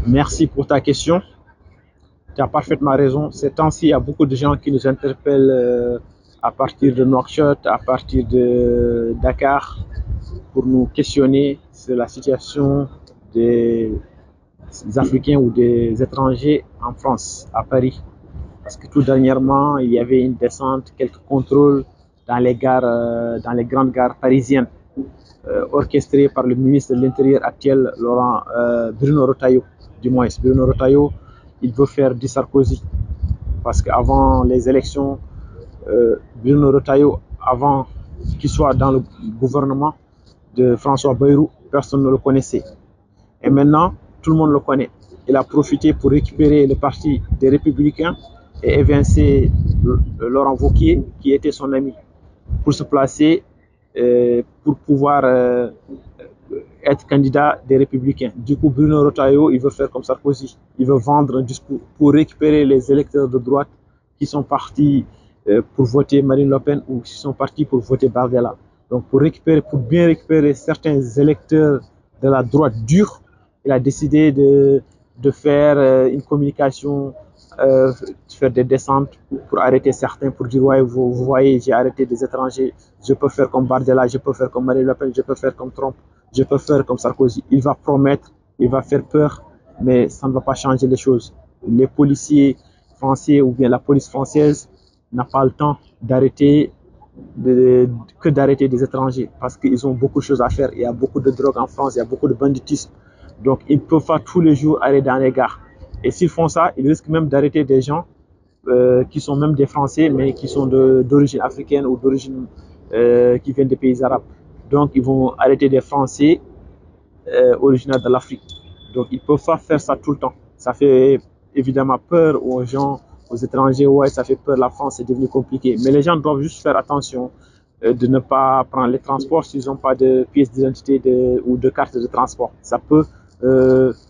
Merci pour ta question. Tu as parfaitement raison. Ces temps-ci, il y a beaucoup de gens qui nous interpellent à partir de Nouakchott, à partir de Dakar, pour nous questionner sur la situation des Africains ou des étrangers en France, à Paris. Parce que tout dernièrement, il y avait une descente, quelques contrôles dans les gares, dans les grandes gares parisiennes, orchestrées par le ministre de l'Intérieur actuel, Bruno Retailleau. Du moins, Bruno Retailleau, il veut faire du Sarkozy. Parce qu'avant les élections, Bruno Retailleau, avant qu'il soit dans le gouvernement de François Bayrou, personne ne le connaissait. Et maintenant, tout le monde le connaît. Il a profité pour récupérer le parti des Républicains et évincer Laurent Wauquiez, qui était son ami, pour se placer, pour pouvoir être candidat des Républicains. Du coup, Bruno Retailleau, il veut faire comme Sarkozy. Il veut vendre un discours pour récupérer les électeurs de droite qui sont partis pour voter Marine Le Pen ou qui sont partis pour voter Bardella. Donc, pour bien récupérer certains électeurs de la droite dure, il a décidé de faire une communication, faire des descentes pour arrêter certains, pour dire ouais, vous voyez, j'ai arrêté des étrangers, je peux faire comme Bardella, je peux faire comme Marine Le Pen, je peux faire comme Trump, je peux faire comme Sarkozy. Il va promettre, il va faire peur, mais ça ne va pas changer les choses. Les policiers français ou bien la police française n'a pas le temps d'arrêter d'arrêter des étrangers parce qu'ils ont beaucoup de choses à faire. Il y a beaucoup de drogue en France, il y a beaucoup de banditisme. Donc, ils ne peuvent pas tous les jours aller dans les gares. Et s'ils font ça, ils risquent même d'arrêter des gens qui sont même des Français, mais qui sont d'origine africaine ou d'origine qui viennent des pays arabes. Donc, ils vont arrêter des Français originaires de l'Afrique. Donc, ils ne peuvent pas faire ça tout le temps. Ça fait évidemment peur aux gens, aux étrangers. Ouais, ça fait peur, la France, c'est devenu compliqué. Mais les gens doivent juste faire attention de ne pas prendre les transports s'ils n'ont pas de pièce d'identité ou de carte de transport. Ça peut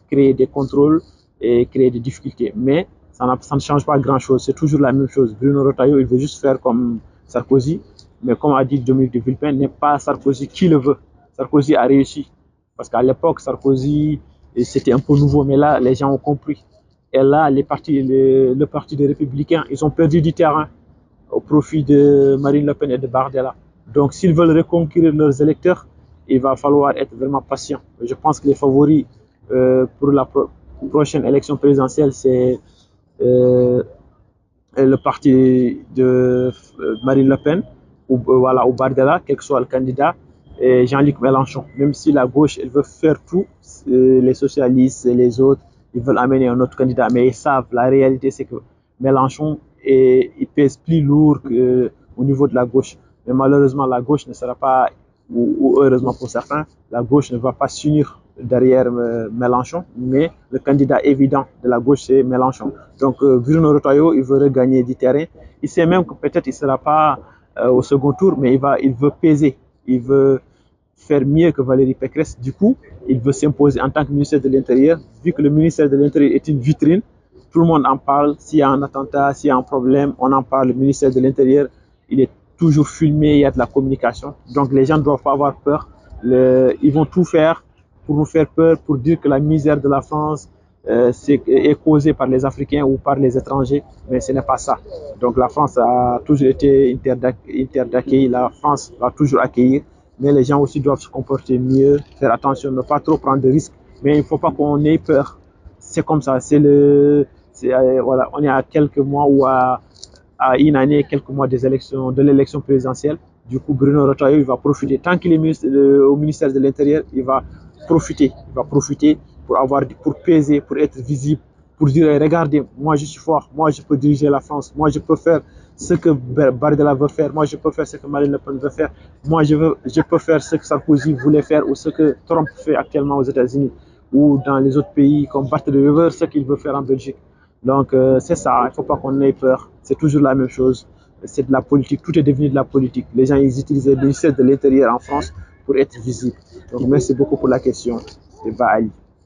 créer des contrôles et créer des difficultés. Mais ça ne change pas grand-chose. C'est toujours la même chose. Bruno Retailleau, il veut juste faire comme Sarkozy. Mais comme a dit Dominique de Villepin, n'est pas Sarkozy qui le veut. Sarkozy a réussi. Parce qu'à l'époque, Sarkozy, c'était un peu nouveau. Mais là, les gens ont compris. Et là, le parti des Républicains, ils ont perdu du terrain au profit de Marine Le Pen et de Bardella. Donc, s'ils veulent reconquérir leurs électeurs, il va falloir être vraiment patient. Je pense que les favoris pour la prochaine élection présidentielle, c'est le parti de Marine Le Pen ou Bardella, quel que soit le candidat, et Jean-Luc Mélenchon. Même si la gauche, elle veut faire tout, les socialistes et les autres, ils veulent amener un autre candidat, mais ils savent, la réalité, c'est que Mélenchon, il pèse plus lourd qu'au niveau de la gauche. Mais malheureusement, la gauche ne sera pas, ou heureusement pour certains, la gauche ne va pas s'unir derrière Mélenchon, mais le candidat évident de la gauche, c'est Mélenchon. Donc, Bruno Retailleau, il veut regagner du terrain. Il sait même que peut-être il ne sera pas au second tour, mais il veut peser. Il veut faire mieux que Valérie Pécresse. Du coup, il veut s'imposer en tant que ministère de l'Intérieur. Vu que le ministère de l'Intérieur est une vitrine, tout le monde en parle. S'il y a un attentat, s'il y a un problème, on en parle. Le ministère de l'Intérieur, il est toujours filmé, il y a de la communication. Donc les gens ne doivent pas avoir peur. Ils vont tout faire pour nous faire peur, pour dire que la misère de la France est causée par les Africains ou par les étrangers, mais ce n'est pas ça. Donc la France a toujours été une terre d'accueil, la France va toujours accueillir, mais les gens aussi doivent se comporter mieux, faire attention, ne pas trop prendre de risques, mais il ne faut pas qu'on ait peur. C'est comme ça, voilà, on est à quelques mois ou à une année, quelques mois de l'élection présidentielle. Du coup, Bruno Retailleau, il va profiter. Tant qu'il est au ministère de l'Intérieur, il va profiter pour peser, pour être visible, pour dire regardez, moi je suis fort, moi je peux diriger la France, moi je peux faire ce que Bardella veut faire, moi je peux faire ce que Marine Le Pen veut faire, moi je peux faire ce que Sarkozy voulait faire ou ce que Trump fait actuellement aux États-Unis ou dans les autres pays comme Barthélémy Weber, ce qu'il veut faire en Belgique. Donc c'est ça, il ne faut pas qu'on ait peur, c'est toujours la même chose, c'est de la politique, tout est devenu de la politique. Les gens ils utilisent le ministère de l'Intérieur en France pour être visibles. Donc merci beaucoup pour la question. C'est Ali.